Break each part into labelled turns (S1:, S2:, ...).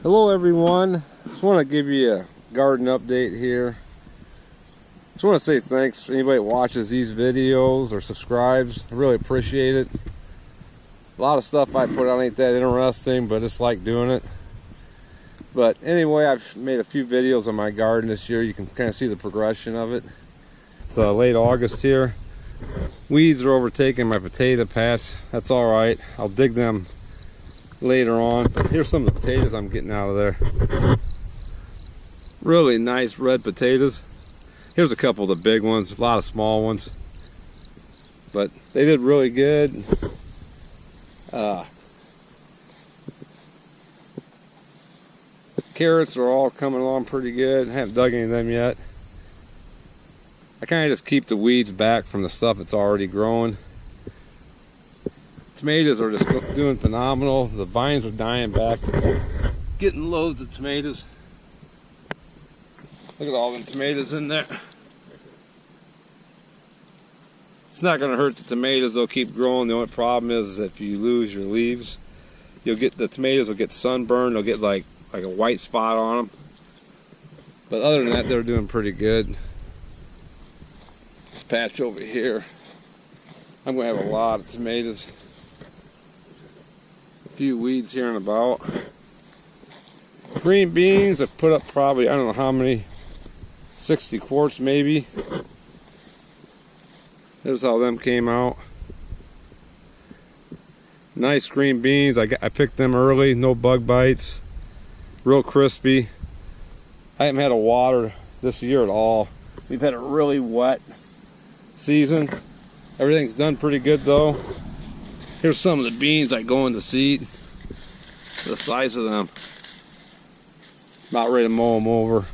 S1: Hello everyone, just want to give you a garden update here. Just want to say thanks to anybody that watches these videos or subscribes. I really appreciate it. A lot of stuff I put out ain't that interesting, but it's like doing it. But anyway, I've made a few videos on my garden this year. You can kind of see the progression of it. It's late August here. Weeds are overtaking my potato patch. That's alright, I'll dig them later on. But here's some of the potatoes I'm getting out of there. Really nice red potatoes. Here's a couple of the big ones, a lot of small ones, but they did really good. Carrots are all coming along pretty good. I haven't dug any of them yet. I kind of just keep the weeds back from the stuff that's already growing. Tomatoes are just doing phenomenal. The vines are dying back. Getting loads of tomatoes. Look at all them tomatoes in there. It's not going to hurt the tomatoes, they'll keep growing. The only problem is if you lose your leaves, the tomatoes will get sunburned, they'll get like a white spot on them. But other than that, they're doing pretty good. This patch over here, I'm going to have a lot of tomatoes. A few weeds here and about. Green beans, I've put up probably, I don't know how many, 60 quarts maybe. There's how them came out. Nice green beans. I picked them early, no bug bites. Real crispy. I haven't had a water this year at all. We've had a really wet season. Everything's done pretty good though. Here's some of the beans I go into seed. The size of them. About ready to mow them over.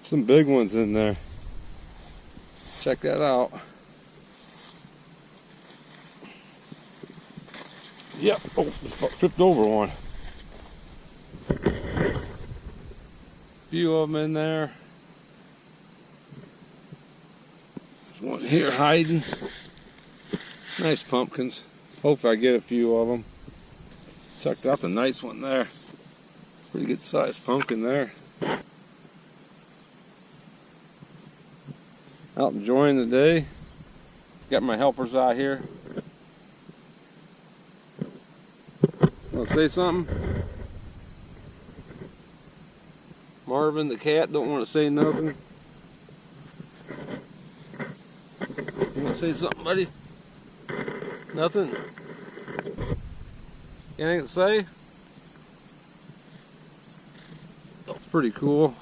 S1: Some big ones in there. Check that out. Yep. Oh, just tripped over one. A few of them in there. There's one here hiding. Nice pumpkins. Hopefully I get a few of them. Check out the nice one there. Pretty good sized pumpkin there. Out enjoying the day. Got my helpers out here. Want to say something? Marvin the cat don't want to say nothing. You want to say something, buddy? Nothing? Anything to say? It's pretty cool.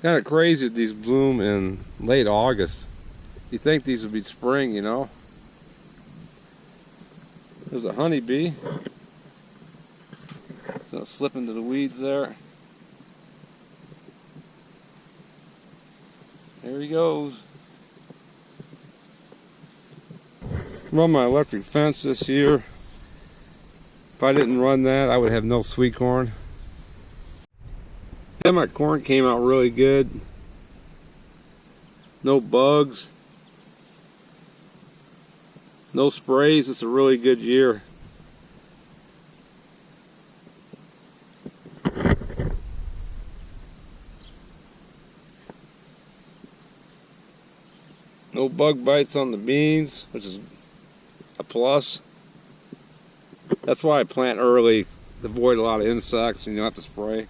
S1: Kind of crazy that these bloom in late August. You think these would be spring, you know? There's a honeybee. It's gonna slip into the weeds there. There he goes. Run my electric fence this year. If I didn't run that, I would have no sweet corn. Yeah, my corn came out really good. No bugs. No sprays. It's a really good year. No bug bites on the beans, which is a plus. That's why I plant early, to avoid a lot of insects and you don't have to spray.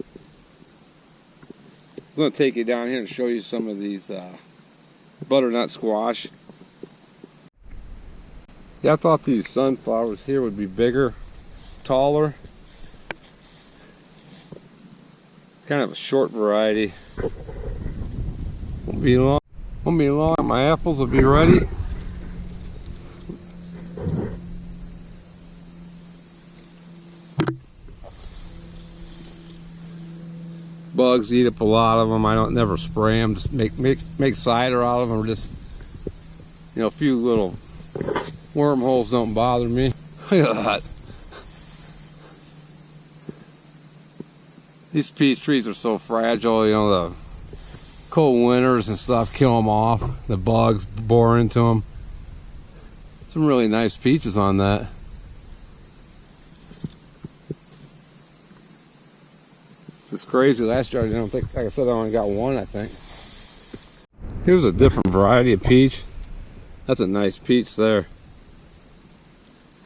S1: I'm going to take you down here and show you some of these butternut squash. Yeah, I thought these sunflowers here would be bigger, taller. Kind of a short variety. Won't be long. Won't be long. My apples will be ready. Bugs eat up a lot of them. I don't never spray them. Just make cider out of them, or just, you know, a few little wormholes don't bother me. Look at that. These peach trees are so fragile, you know, the cold winters and stuff kill them off. The bugs bore into them. Some really nice peaches on that. It's crazy. Last year I don't think, like I said, I only got one, I think. Here's a different variety of peach. That's a nice peach there.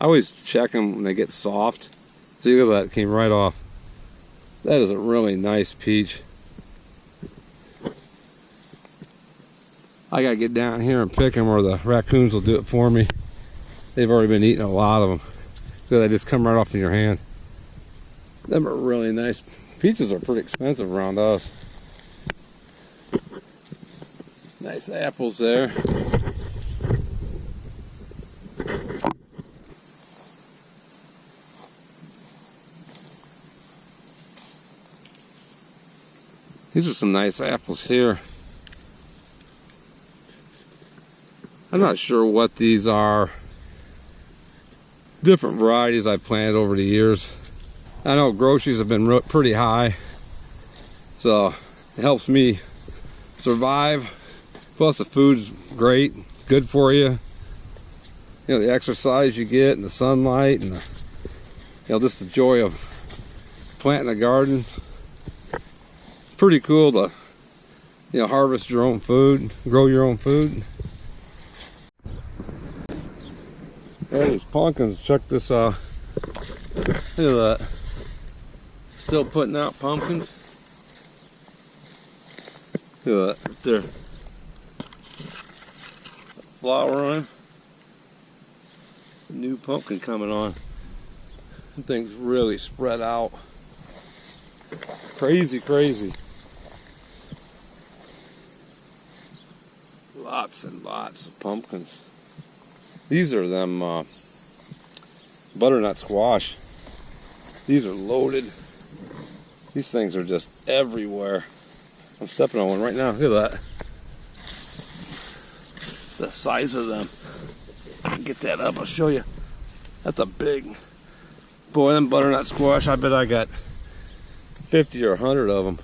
S1: I always check them when they get soft. See, look at that, it came right off. That is a really nice peach. I gotta get down here and pick them, or the raccoons will do it for me. They've already been eating a lot of them. So they just come right off in your hand. Them are really nice. Peaches are pretty expensive around us. Nice apples there. These are some nice apples here. I'm not sure what these are. Different varieties I've planted over the years. I know groceries have been pretty high, so it helps me survive. Plus the food's great, good for you. You know, the exercise you get and the sunlight and the, you know, just the joy of planting a garden. It's pretty cool to, you know, harvest your own food, grow your own food. There's pumpkins. Check this out. Look at that. Still putting out pumpkins. Look at that right there. Flowering. New pumpkin coming on. Things really spread out. Crazy, crazy. Lots and lots of pumpkins. These are them butternut squash. These are loaded. These things are just everywhere. I'm stepping on one right now. Look at that. The size of them. Get that up, I'll show you. That's a big, boy, them butternut squash, I bet I got 50 or 100 of them.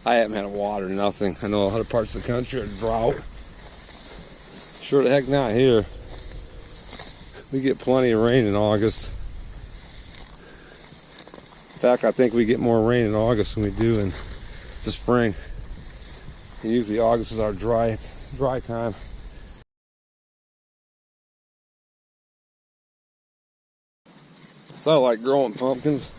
S1: I haven't had water, nothing. I know other parts of the country are drought. Sure the heck not here. We get plenty of rain in August. In fact, I think we get more rain in August than we do in the spring. And usually August is our dry time. So I like growing pumpkins.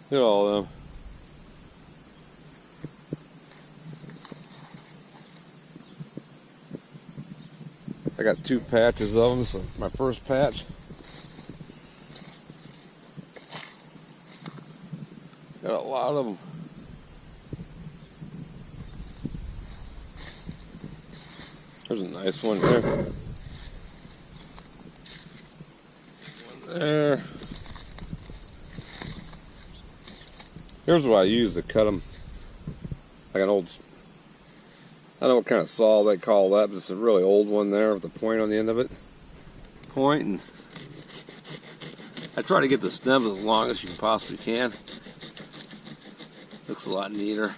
S1: Look at all of them. I got 2 patches of them. This is my first patch. Got a lot of them. There's a nice one there. One there. Here's what I use to cut them. Like an old, I don't know what kind of saw they call that, but it's a really old one there with a point on the end of it. Point, and I try to get the stems as long as you possibly can. Looks a lot neater.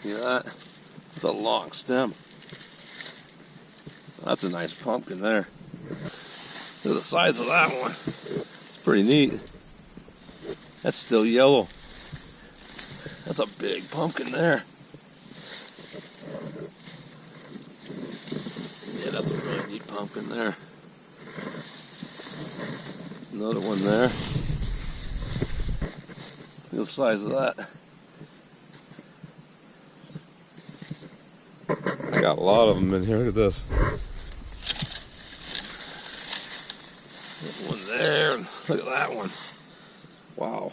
S1: See that? It's a long stem. That's a nice pumpkin there. Look at the size of that one. It's pretty neat. That's still yellow. That's a big pumpkin there. Yeah, that's a really neat pumpkin there. Another one there. Look at the size of that. I got a lot of them in here. Look at this. One there. Look at that one. Wow.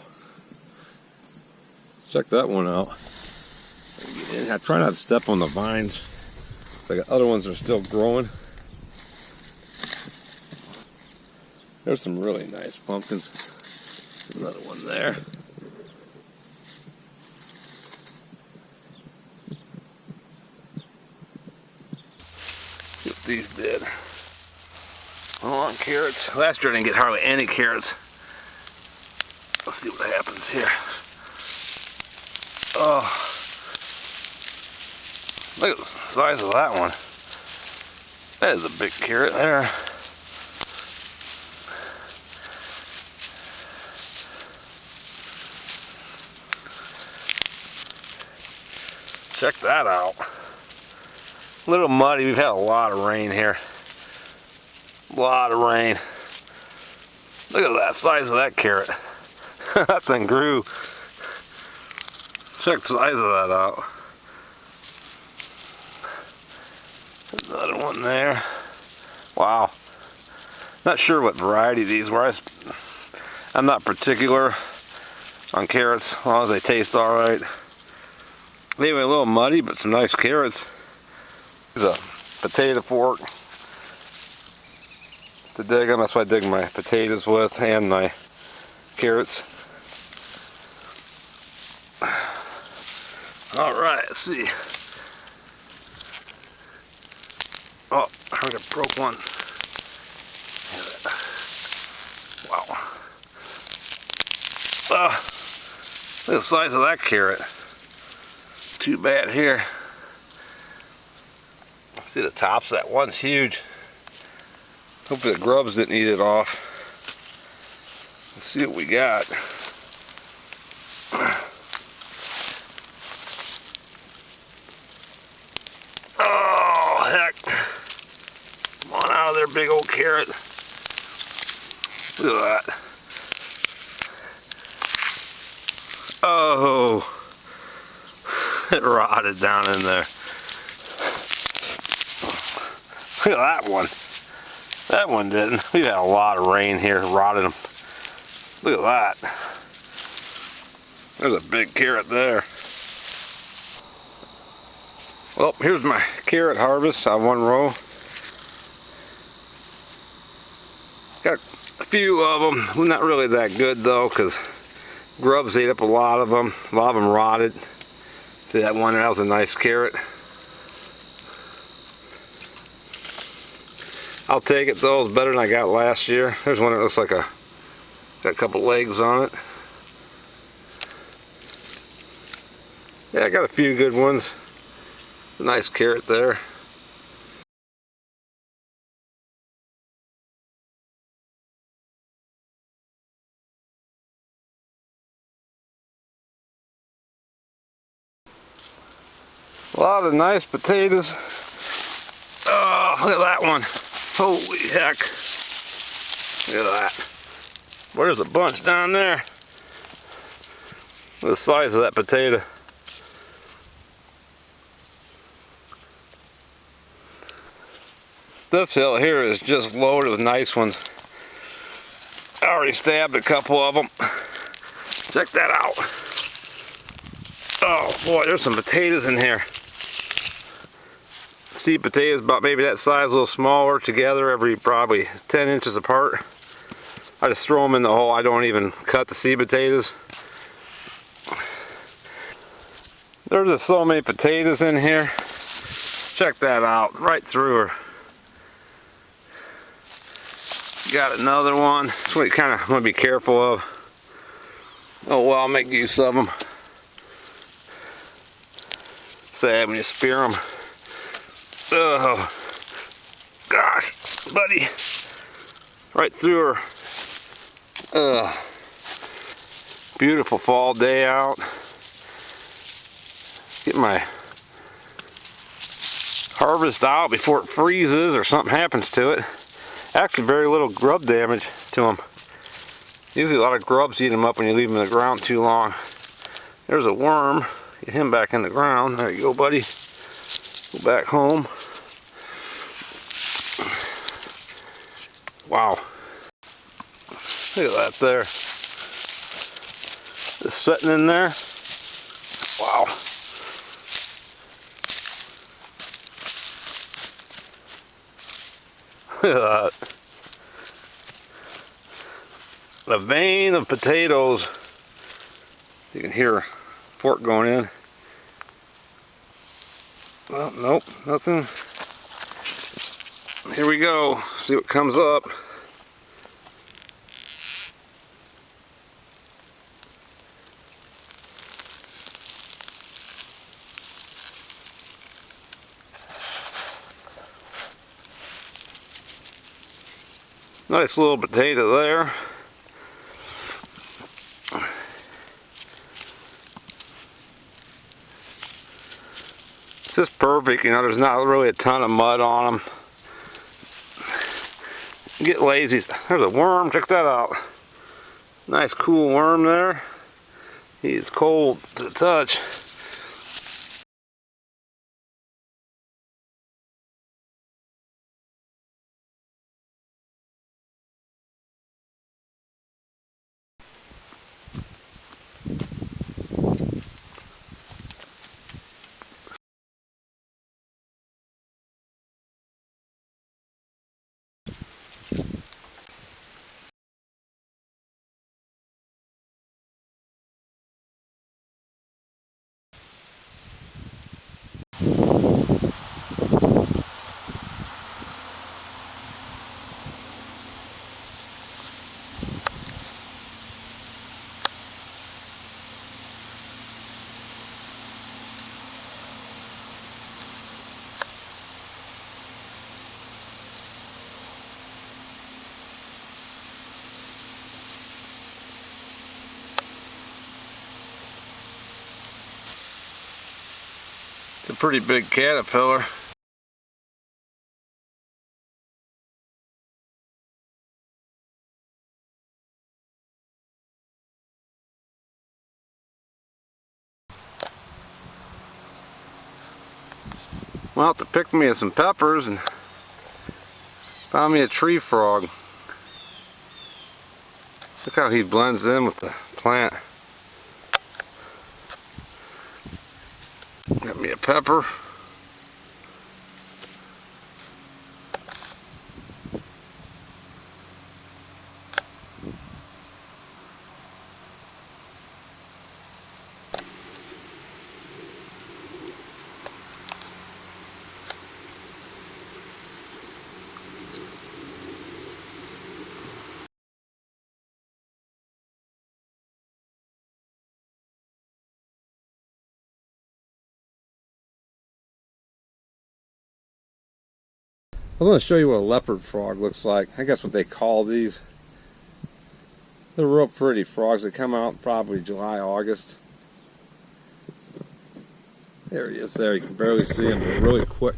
S1: Check that one out. I try not to step on the vines. I got other ones that are still growing. There's some really nice pumpkins. Another one there. See what these did. On carrots. Last year I didn't get hardly any carrots. Let's see what happens here. Oh, Look at the size of that one. That is a big carrot there. Check that out. A little muddy. We've had a lot of rain here. A lot of rain. Look at that size of that carrot. That thing grew. Check the size of that out. Another one there. Wow. Not sure what variety these were. I'm not particular on carrots as long as they taste alright. They were a little muddy, but some nice carrots. Here's a potato fork to dig them. That's what I dig my potatoes with and my carrots. Alright, let's see. Oh, I heard I broke one. Wow. Look at the size of that carrot. Too bad here. See the tops of that one's huge. Hopefully the grubs didn't eat it off. Let's see what we got. Oh heck. Come on out of there, big old carrot. Look at that. Oh. It rotted down in there. Look at that one. That one didn't. We've had a lot of rain here, rotted them. Look at that. There's a big carrot there. Well, here's my carrot harvest on one row. Got a few of them. Not really that good though, because grubs ate up a lot of them. A lot of them rotted. See that one? That was a nice carrot. I'll take it though. It's better than I got last year. There's one that looks like got a couple legs on it. Yeah, I got a few good ones. A nice carrot there. A lot of nice potatoes. Oh, look at that one. Holy heck. Look at that. Well, there's a bunch down there. Look at the size of that potato. This hill here is just loaded with nice ones. I already stabbed a couple of them. Check that out. Oh boy, there's some potatoes in here. Seed potatoes about maybe that size, a little smaller together, every probably 10 inches apart. I just throw them in the hole. I don't even cut the seed potatoes. There's just so many potatoes in here. Check that out, right through her. Got another one. That's what you kind of want to be careful of. Oh well, I'll make use of them. Sad when you spear them. Oh, gosh, buddy. Right through her. Beautiful fall day out. Get my harvest out before it freezes or something happens to it. Actually, very little grub damage to them. Usually a lot of grubs eat them up when you leave them in the ground too long. There's a worm. Get him back in the ground. There you go, buddy. Go back home. Wow. Look at that there. Just sitting in there. Wow. Look at that. A vein of potatoes. You can hear fork going in. Well, nope, nothing. Here we go. See what comes up. Nice little potato there. It's just perfect, you know, there's not really a ton of mud on them. Get lazy. There's a worm, check that out. Nice cool worm there. He is cold to the touch. It's a pretty big caterpillar. Well, I'll have to pick me some peppers and found me a tree frog. Look how he blends in with the plant. Got me a pepper. I was going to show you what a leopard frog looks like. I think that's what they call these. They're real pretty frogs. They come out probably July, August. There he is there. You can barely see him. They're really quick.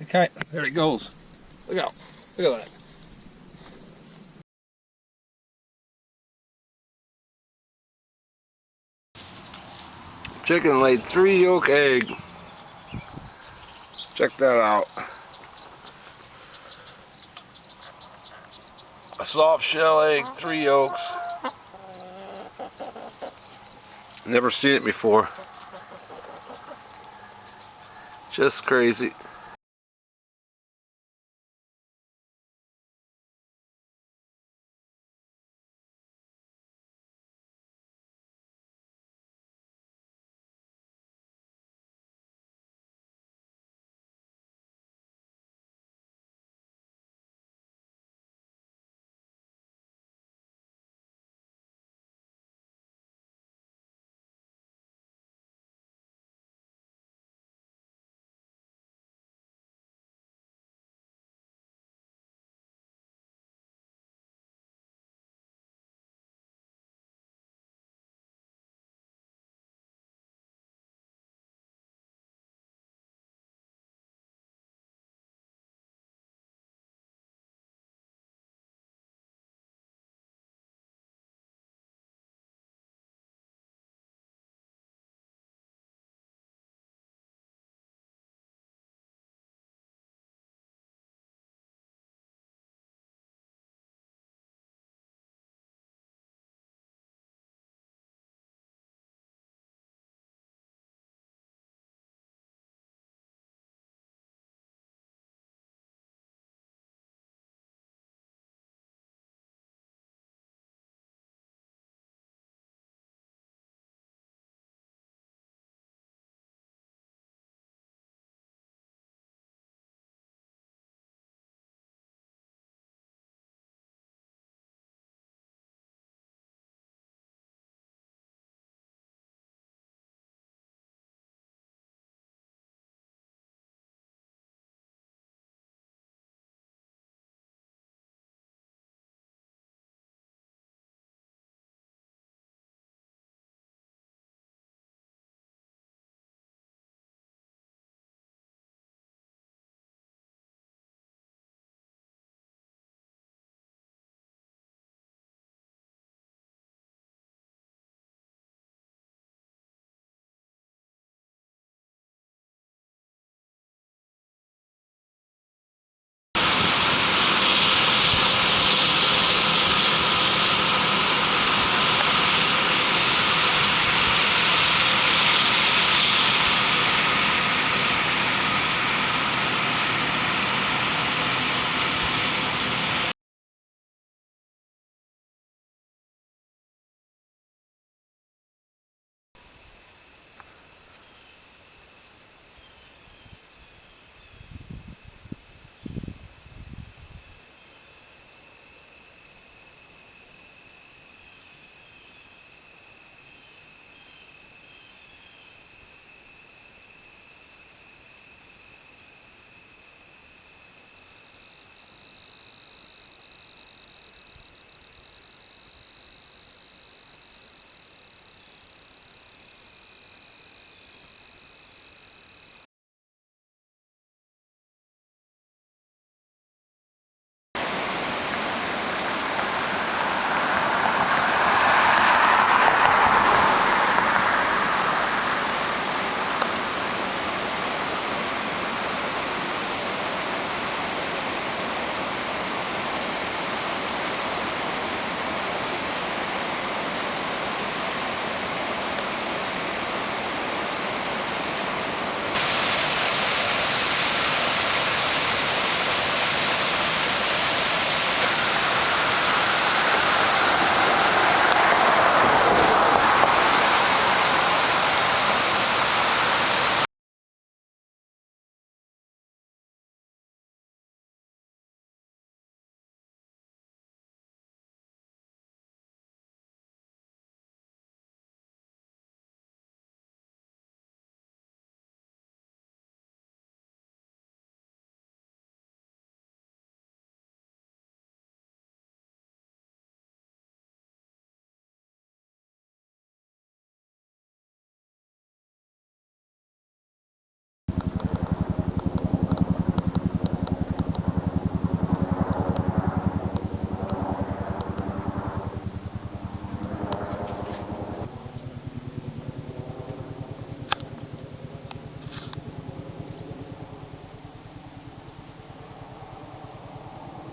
S1: Okay, there he goes. Look out. Look at that. Chicken laid 3 yolk egg. Check that out. A soft shell egg, 3 yolks. Never seen it before. Just crazy.